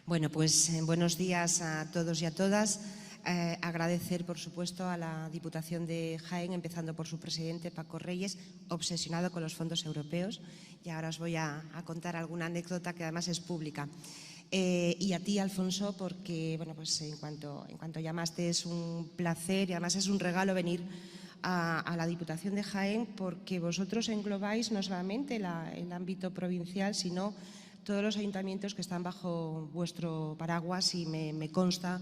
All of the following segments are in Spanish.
Bueno, pues buenos días a todos y a todas. Agradecer, por supuesto, a la Diputación de Jaén, empezando por su presidente, Paco Reyes, obsesionado con los fondos europeos. Y ahora os voy a contar alguna anécdota que además es pública. Y a ti, Alfonso, porque bueno, pues en cuanto llamaste, es un placer y además es un regalo venir a la Diputación de Jaén, porque vosotros englobáis no solamente el ámbito provincial, sino todos los ayuntamientos que están bajo vuestro paraguas, y me consta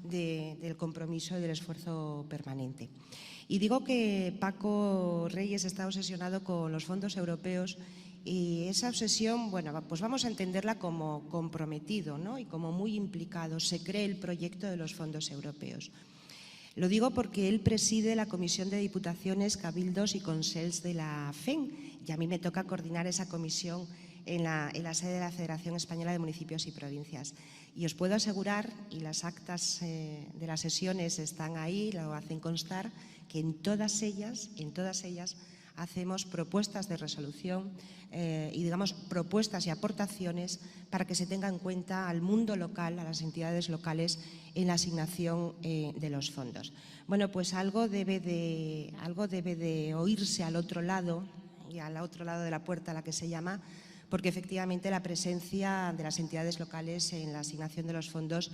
del compromiso y del esfuerzo permanente. Y digo que Paco Reyes está obsesionado con los fondos europeos, y esa obsesión, bueno, pues vamos a entenderla como comprometido, ¿no? Y como muy implicado. Se cree el proyecto de los fondos europeos. Lo digo porque él preside la Comisión de Diputaciones, Cabildos y Consels de la FEN, y a mí me toca coordinar esa comisión en la sede de la Federación Española de Municipios y Provincias. Y os puedo asegurar, y las actas de las sesiones están ahí, lo hacen constar, que en todas ellas hacemos propuestas de resolución y, digamos, propuestas y aportaciones para que se tenga en cuenta al mundo local, a las entidades locales, en la asignación de los fondos. Bueno, pues algo debe de oírse al otro lado, y al otro lado de la puerta a la que se llama, porque efectivamente la presencia de las entidades locales en la asignación de los fondos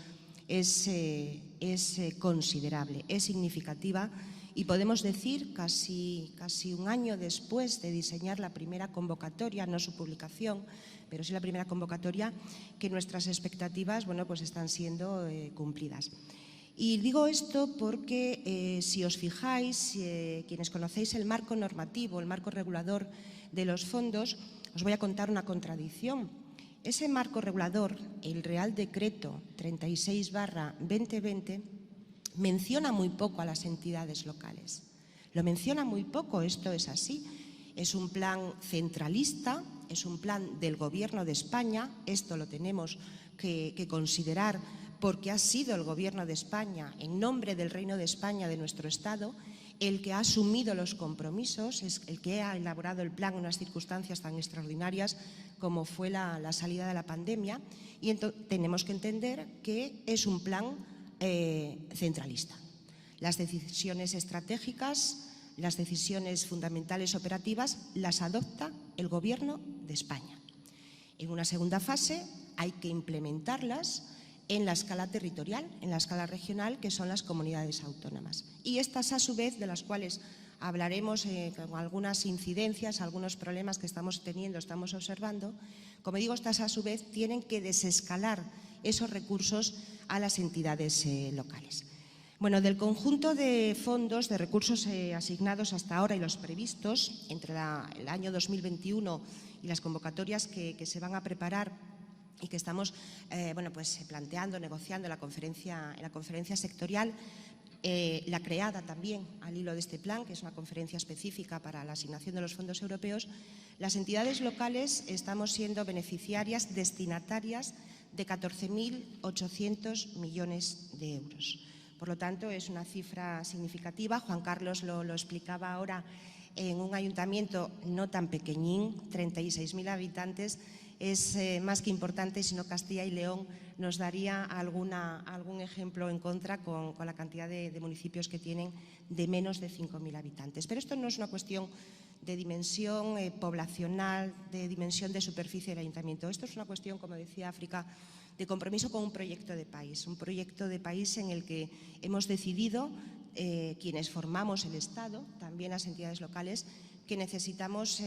es considerable, es significativa. Y podemos decir, casi un año después de diseñar la primera convocatoria, no su publicación, pero sí la primera convocatoria, que nuestras expectativas, bueno, pues están siendo cumplidas. Y digo esto porque si os fijáis, quienes conocéis el marco normativo, el marco regulador de los fondos, os voy a contar una contradicción. Ese marco regulador, el Real Decreto 36/2020, menciona muy poco a las entidades locales. Lo menciona muy poco, esto es así. Es un plan centralista, es un plan del Gobierno de España. Esto lo tenemos que considerar porque ha sido el Gobierno de España, en nombre del Reino de España, de nuestro Estado, el que ha asumido los compromisos, es el que ha elaborado el plan en unas circunstancias tan extraordinarias como fue la salida de la pandemia. Y tenemos que entender que es un plan centralista. Las decisiones estratégicas, las decisiones fundamentales operativas las adopta el Gobierno de España. En una segunda fase hay que implementarlas en la escala territorial, en la escala regional, que son las comunidades autónomas. Y estas, a su vez, de las cuales hablaremos con algunas incidencias, algunos problemas que estamos teniendo, estamos observando, como digo, estas a su vez tienen que desescalar esos recursos a las entidades locales. Bueno, del conjunto de fondos, de recursos asignados hasta ahora y los previstos entre el año 2021 y las convocatorias que se van a preparar y que estamos bueno, pues planteando, negociando en la conferencia sectorial, la creada también al hilo de este plan, que es una conferencia específica para la asignación de los fondos europeos, las entidades locales estamos siendo beneficiarias, destinatarias de 14.800 millones de euros. Por lo tanto, es una cifra significativa. Juan Carlos lo explicaba ahora, en un ayuntamiento no tan pequeñín, 36.000 habitantes, es más que importante. Si no, Castilla y León nos daría algún ejemplo en contra con la cantidad de municipios que tienen de menos de 5.000 habitantes. Pero esto no es una cuestión de dimensión poblacional, de dimensión de superficie del ayuntamiento. Esto es una cuestión, como decía África, de compromiso con un proyecto de país en el que hemos decidido, quienes formamos el Estado, también las entidades locales, que necesitamos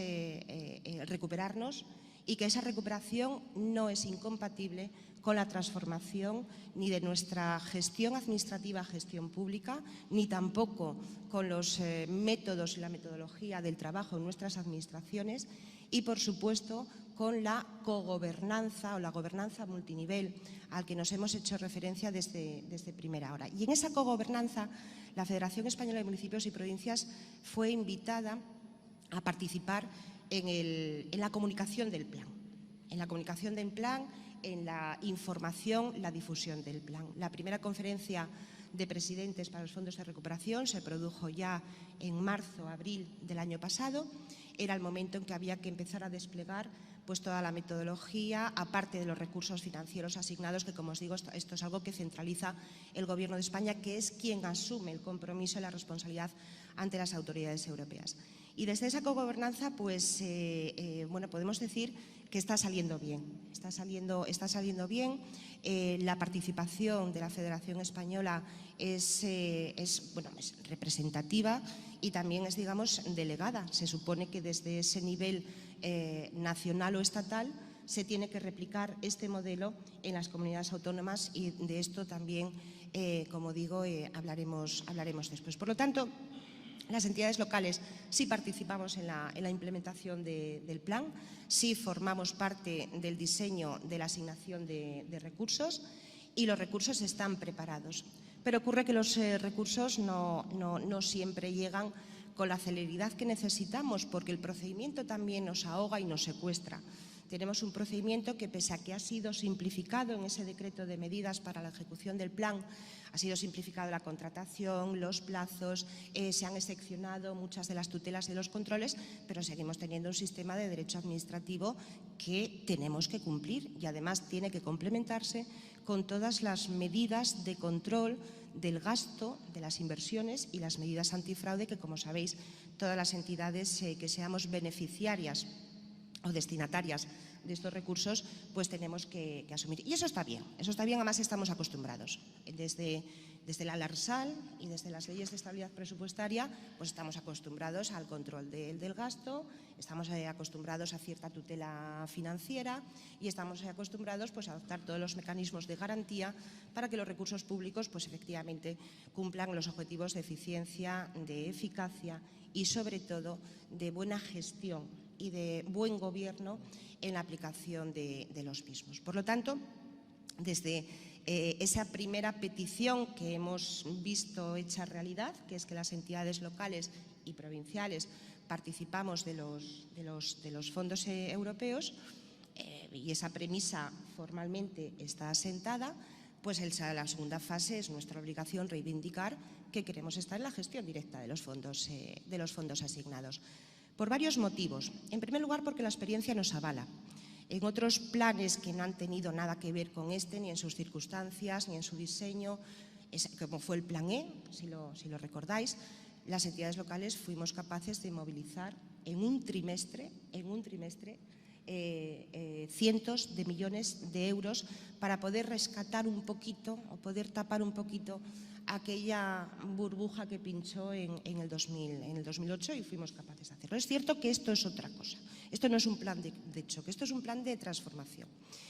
recuperarnos, y que esa recuperación no es incompatible con la transformación ni de nuestra gestión administrativa, gestión pública, ni tampoco con los métodos y la metodología del trabajo en nuestras administraciones, y, por supuesto, con la cogobernanza o la gobernanza multinivel al que nos hemos hecho referencia desde primera hora. Y en esa cogobernanza, la Federación Española de Municipios y Provincias fue invitada a participar en la comunicación del plan, en la información, la difusión del plan. La primera conferencia de presidentes para los fondos de recuperación se produjo ya en marzo, abril del año pasado. Era el momento en que había que empezar a desplegar pues toda la metodología, aparte de los recursos financieros asignados, que como os digo, esto es algo que centraliza el Gobierno de España, que es quien asume el compromiso y la responsabilidad ante las autoridades europeas. Y desde esa cogobernanza, pues, bueno, podemos decir que está saliendo bien. Está saliendo bien. La participación de la Federación Española es representativa y también es, digamos, delegada. Se supone que desde ese nivel nacional o estatal se tiene que replicar este modelo en las comunidades autónomas y de esto también, como digo, hablaremos después. Por lo tanto, las entidades locales sí participamos en la implementación del plan, sí formamos parte del diseño de la asignación de recursos y los recursos están preparados. Pero ocurre que los recursos no siempre llegan con la celeridad que necesitamos, porque el procedimiento también nos ahoga y nos secuestra. Tenemos un procedimiento que, pese a que ha sido simplificado en ese decreto de medidas para la ejecución del plan, ha sido simplificado la contratación, los plazos, se han excepcionado muchas de las tutelas y los controles, pero seguimos teniendo un sistema de derecho administrativo que tenemos que cumplir y además tiene que complementarse con todas las medidas de control del gasto, de las inversiones y las medidas antifraude que, como sabéis, todas las entidades que seamos beneficiarias o destinatarias de estos recursos, pues tenemos que asumir. Y eso está bien, además estamos acostumbrados. Desde la LARSAL y desde las leyes de estabilidad presupuestaria, pues estamos acostumbrados al control del gasto, estamos acostumbrados a cierta tutela financiera y estamos acostumbrados, pues, a adoptar todos los mecanismos de garantía para que los recursos públicos, pues, efectivamente cumplan los objetivos de eficiencia, de eficacia y, sobre todo, de buena gestión y de buen gobierno en la aplicación de los mismos. Por lo tanto, desde esa primera petición que hemos visto hecha realidad, que es que las entidades locales y provinciales participamos de los fondos europeos, y esa premisa formalmente está asentada, pues la segunda fase es nuestra obligación reivindicar que queremos estar en la gestión directa de los fondos asignados. Por varios motivos. En primer lugar, porque la experiencia nos avala. En otros planes que no han tenido nada que ver con este, ni en sus circunstancias, ni en su diseño, como fue el Plan E, si lo recordáis, las entidades locales fuimos capaces de movilizar en un trimestre cientos de millones de euros para poder rescatar un poquito o poder tapar un poquito aquella burbuja que pinchó en el 2008 y fuimos capaces de hacerlo. Es cierto que esto es otra cosa. Esto no es un plan de choque, esto es un plan de transformación.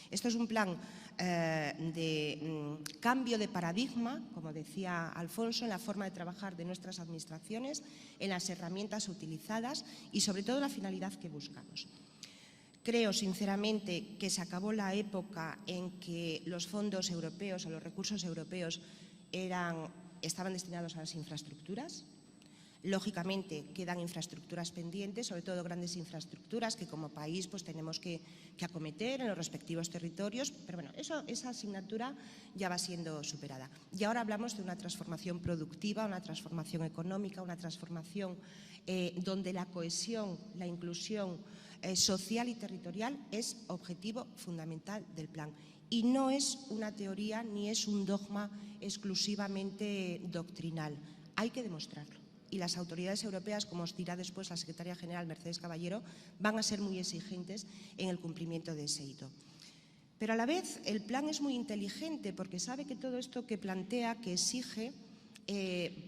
Esto es un plan de cambio de paradigma, como decía Alfonso, en la forma de trabajar de nuestras administraciones, en las herramientas utilizadas y, sobre todo, la finalidad que buscamos. Creo, sinceramente, que se acabó la época en que los fondos europeos o los recursos europeos estaban destinados a las infraestructuras. Lógicamente, quedan infraestructuras pendientes, sobre todo grandes infraestructuras que como país, pues, tenemos que acometer en los respectivos territorios, pero bueno, esa asignatura ya va siendo superada. Y ahora hablamos de una transformación productiva, una transformación económica, una transformación donde la cohesión, la inclusión social y territorial es objetivo fundamental del plan. Y no es una teoría ni es un dogma exclusivamente doctrinal. Hay que demostrarlo. Y las autoridades europeas, como os dirá después la secretaria general Mercedes Caballero, van a ser muy exigentes en el cumplimiento de ese hito. Pero a la vez el plan es muy inteligente porque sabe que todo esto que plantea, que exige,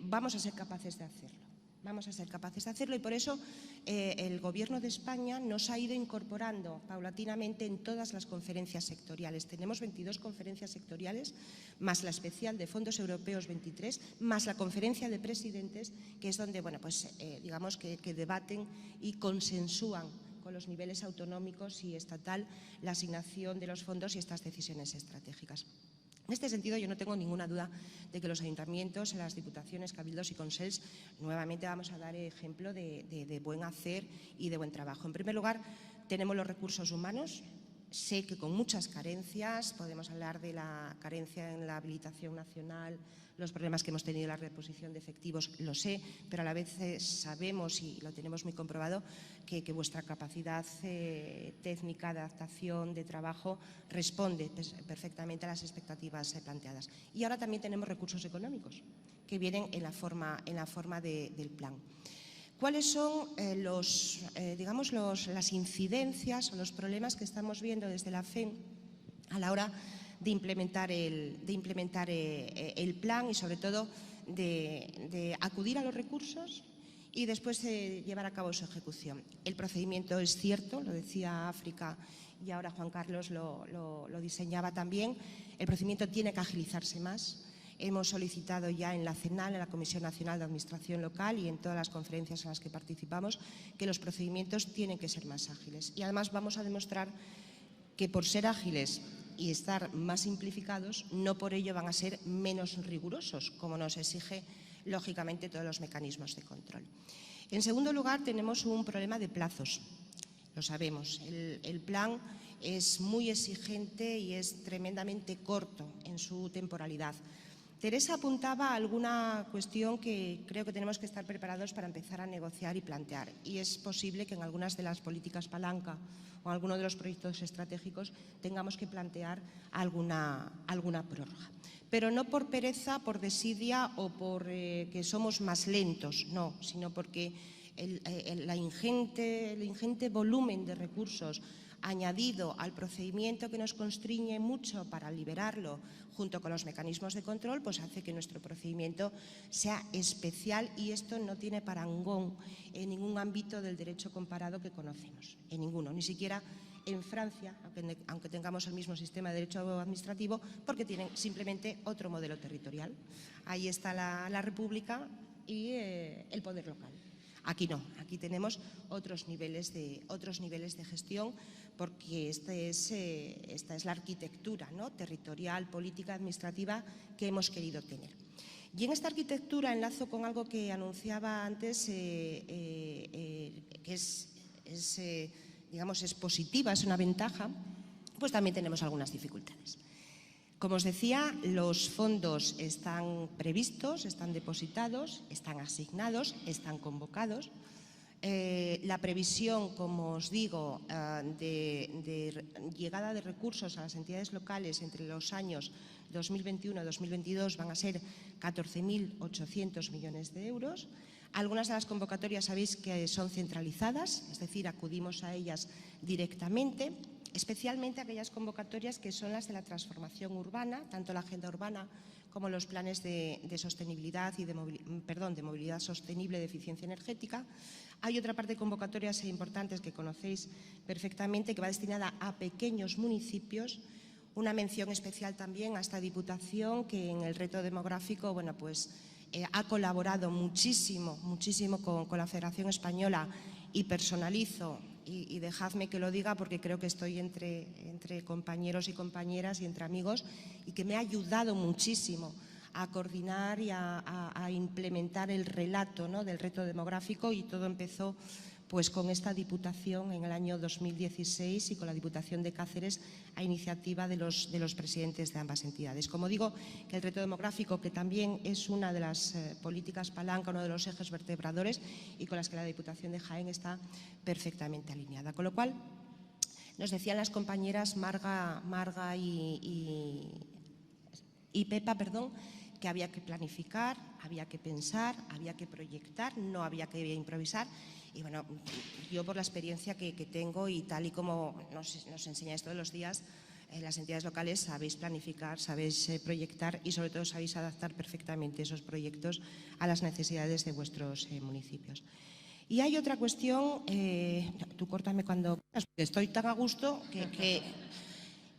vamos a ser capaces de hacerlo. Vamos a ser capaces de hacerlo y por eso el Gobierno de España nos ha ido incorporando paulatinamente en todas las conferencias sectoriales. Tenemos 22 conferencias sectoriales, más la especial de fondos europeos 23, más la conferencia de presidentes, que es donde, bueno, pues, digamos que debaten y consensúan con los niveles autonómicos y estatal la asignación de los fondos y estas decisiones estratégicas. En este sentido, yo no tengo ninguna duda de que los ayuntamientos, las diputaciones, cabildos y consells, nuevamente vamos a dar ejemplo de buen hacer y de buen trabajo. En primer lugar, tenemos los recursos humanos, Sé que con muchas carencias, podemos hablar de la carencia en la habilitación nacional, los problemas que hemos tenido en la reposición de efectivos, lo sé, pero a la vez sabemos y lo tenemos muy comprobado que vuestra capacidad técnica de adaptación, de trabajo, responde perfectamente a las expectativas planteadas. Y ahora también tenemos recursos económicos que vienen en la forma del plan. ¿Cuáles son las incidencias o los problemas que estamos viendo desde la FEN a la hora de implementar el plan y, sobre todo, de acudir a los recursos y después llevar a cabo su ejecución? El procedimiento es cierto, lo decía África y ahora Juan Carlos lo diseñaba también. El procedimiento tiene que agilizarse más. Hemos solicitado ya en la CENAL, en la Comisión Nacional de Administración Local y en todas las conferencias en las que participamos, que los procedimientos tienen que ser más ágiles. Y además vamos a demostrar que por ser ágiles y estar más simplificados, no por ello van a ser menos rigurosos, como nos exige lógicamente todos los mecanismos de control. En segundo lugar, tenemos un problema de plazos. Lo sabemos, el plan es muy exigente y es tremendamente corto en su temporalidad. Teresa apuntaba a alguna cuestión que creo que tenemos que estar preparados para empezar a negociar y plantear. Y es posible que en algunas de las políticas palanca o en alguno de los proyectos estratégicos tengamos que plantear alguna prórroga. Pero no por pereza, por desidia o por que somos más lentos, no, sino porque el ingente volumen de recursos añadido al procedimiento que nos constriñe mucho para liberarlo junto con los mecanismos de control, pues hace que nuestro procedimiento sea especial y esto no tiene parangón en ningún ámbito del derecho comparado que conocemos, en ninguno, ni siquiera en Francia, aunque tengamos el mismo sistema de derecho administrativo, porque tienen simplemente otro modelo territorial. Ahí está la República y el poder local. Aquí no, aquí tenemos otros niveles de gestión, porque esta es la arquitectura, ¿no?, territorial, política, administrativa que hemos querido tener. Y en esta arquitectura enlazo con algo que anunciaba antes, que es positiva, es una ventaja, pues también tenemos algunas dificultades. Como os decía, los fondos están previstos, están depositados, están asignados, están convocados. La previsión, como os digo, de llegada de recursos a las entidades locales entre los años 2021 y 2022 van a ser 14.800 millones de euros. Algunas de las convocatorias sabéis que son centralizadas, es decir, acudimos a ellas directamente, especialmente aquellas convocatorias que son las de la transformación urbana, tanto la agenda urbana como los planes de sostenibilidad y de movilidad sostenible, de eficiencia energética. Hay otra parte de convocatorias importantes que conocéis perfectamente, que va destinada a pequeños municipios. Una mención especial también a esta Diputación, que en el reto demográfico, bueno, pues ha colaborado muchísimo con la Federación Española, y personalizo, y dejadme que lo diga porque creo que estoy entre compañeros y compañeras y entre amigos, y que me ha ayudado muchísimo a coordinar y a implementar el relato, ¿no?, del reto demográfico, y todo empezó pues con esta Diputación en el año 2016 y con la Diputación de Cáceres a iniciativa de los presidentes de ambas entidades. Como digo, que el reto demográfico, que también es una de las políticas palanca, uno de los ejes vertebradores y con las que la Diputación de Jaén está perfectamente alineada. Con lo cual, nos decían las compañeras Marga y Pepa, que había que planificar, había que pensar, había que proyectar, no había que improvisar. Y bueno, yo por la experiencia que tengo y tal y como nos enseñáis todos los días, las entidades locales sabéis planificar, sabéis proyectar y sobre todo sabéis adaptar perfectamente esos proyectos a las necesidades de vuestros municipios. Y hay otra cuestión, tú córtame cuando quieras, porque estoy tan a gusto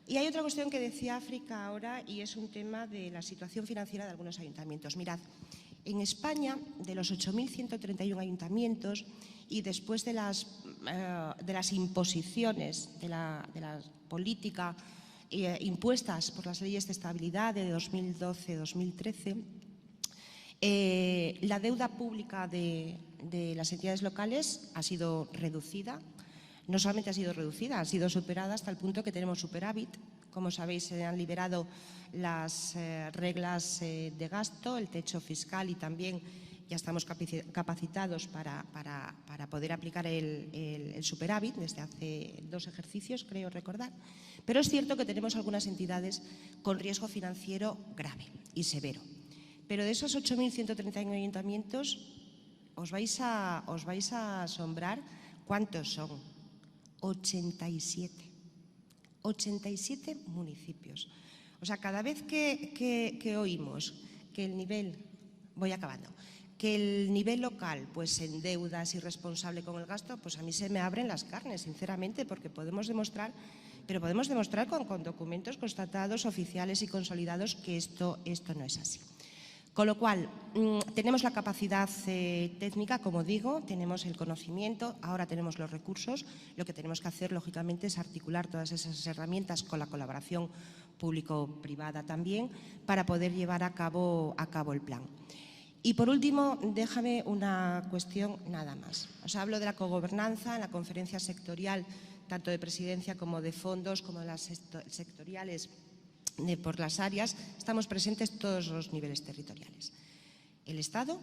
Y hay otra cuestión que decía África ahora, y es un tema de la situación financiera de algunos ayuntamientos. Mirad, en España, de los 8.131 ayuntamientos, y después de las imposiciones de la política impuestas por las leyes de estabilidad de 2012-2013, la deuda pública de las entidades locales ha sido reducida. no solamente ha sido reducida, ha sido superada hasta el punto que tenemos superávit. Como sabéis, se han liberado las reglas de gasto, el techo fiscal, y también ya estamos capacitados para poder aplicar el superávit desde hace 2 ejercicios, creo recordar. Pero es cierto que tenemos algunas entidades con riesgo financiero grave y severo. Pero de esos 8.131 ayuntamientos os vais a asombrar cuántos son. 87. 87 municipios. O sea, cada vez que oímos que el nivel, voy acabando, que el nivel local pues se endeuda, es irresponsable con el gasto, pues a mí se me abren las carnes, sinceramente, porque podemos demostrar, pero podemos demostrar con documentos constatados, oficiales y consolidados, que esto no es así. Con lo cual, tenemos la capacidad técnica, como digo, tenemos el conocimiento, ahora tenemos los recursos. Lo que tenemos que hacer, lógicamente, es articular todas esas herramientas con la colaboración público-privada también para poder llevar a cabo el plan. Y por último, déjame una cuestión nada más. Os hablo de la cogobernanza en la conferencia sectorial, tanto de presidencia como de fondos, como de las sectoriales por las áreas. Estamos presentes todos los niveles territoriales. El Estado,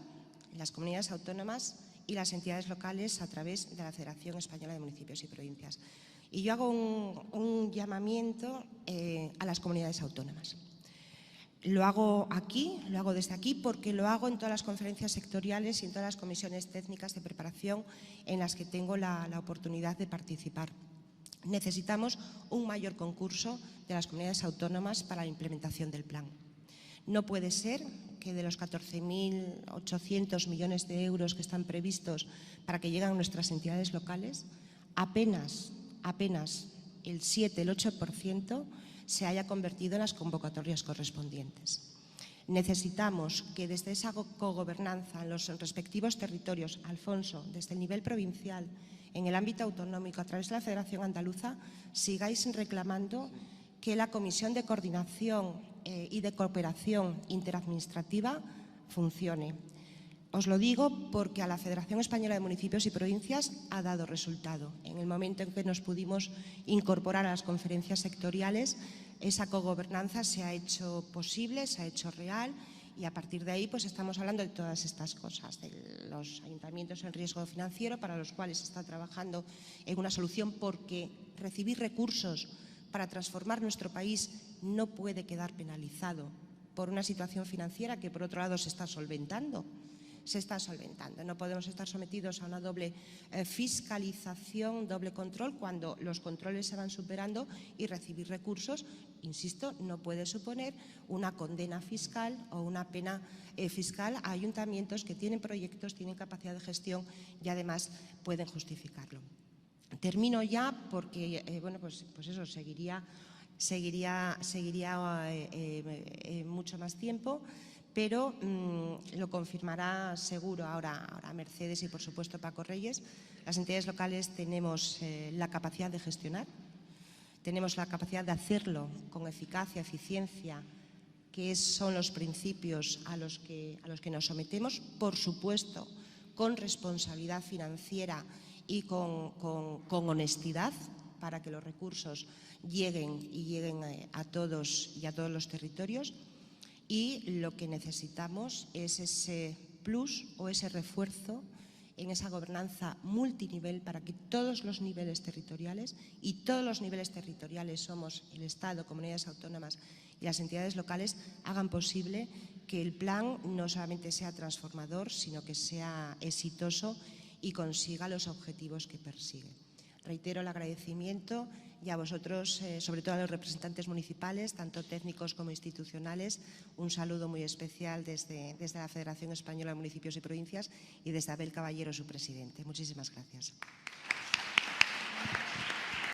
las comunidades autónomas y las entidades locales a través de la Federación Española de Municipios y Provincias. Y yo hago un llamamiento a las comunidades autónomas. Lo hago aquí, lo hago desde aquí, porque lo hago en todas las conferencias sectoriales y en todas las comisiones técnicas de preparación en las que tengo la oportunidad de participar. Necesitamos un mayor concurso de las comunidades autónomas para la implementación del plan. No puede ser que de los 14.800 millones de euros que están previstos para que lleguen a nuestras entidades locales, apenas el 7, el 8% se haya convertido en las convocatorias correspondientes. Necesitamos que desde esa cogobernanza en los respectivos territorios, Alfonso, desde el nivel provincial, en el ámbito autonómico, a través de la Federación Andaluza, sigáis reclamando que la Comisión de Coordinación y de Cooperación Interadministrativa funcione. Os lo digo porque a la Federación Española de Municipios y Provincias ha dado resultado. En el momento en que nos pudimos incorporar a las conferencias sectoriales, esa cogobernanza se ha hecho posible, se ha hecho real, y a partir de ahí pues estamos hablando de todas estas cosas, de los ayuntamientos en riesgo financiero, para los cuales se está trabajando en una solución, porque recibir recursos para transformar nuestro país no puede quedar penalizado por una situación financiera que por otro lado se está solventando. No podemos estar sometidos a una doble fiscalización, doble control, cuando los controles se van superando, y recibir recursos, insisto, no puede suponer una condena fiscal o una pena fiscal a ayuntamientos que tienen proyectos, tienen capacidad de gestión y además pueden justificarlo. Termino ya porque, bueno, pues eso, seguiría mucho más tiempo. Pero lo confirmará seguro ahora Mercedes y, por supuesto, Paco Reyes. Las entidades locales tenemos la capacidad de gestionar, tenemos la capacidad de hacerlo con eficacia, eficiencia, que son los principios a los que nos sometemos, por supuesto, con responsabilidad financiera y con honestidad, para que los recursos lleguen a todos y a todos los territorios. Y lo que necesitamos es ese plus o ese refuerzo en esa gobernanza multinivel, para que todos los niveles territoriales, y todos los niveles territoriales somos el Estado, comunidades autónomas y las entidades locales, hagan posible que el plan no solamente sea transformador, sino que sea exitoso y consiga los objetivos que persigue. Reitero el agradecimiento, y a vosotros, sobre todo a los representantes municipales, tanto técnicos como institucionales, un saludo muy especial desde la Federación Española de Municipios y Provincias y desde Abel Caballero, su presidente. Muchísimas gracias.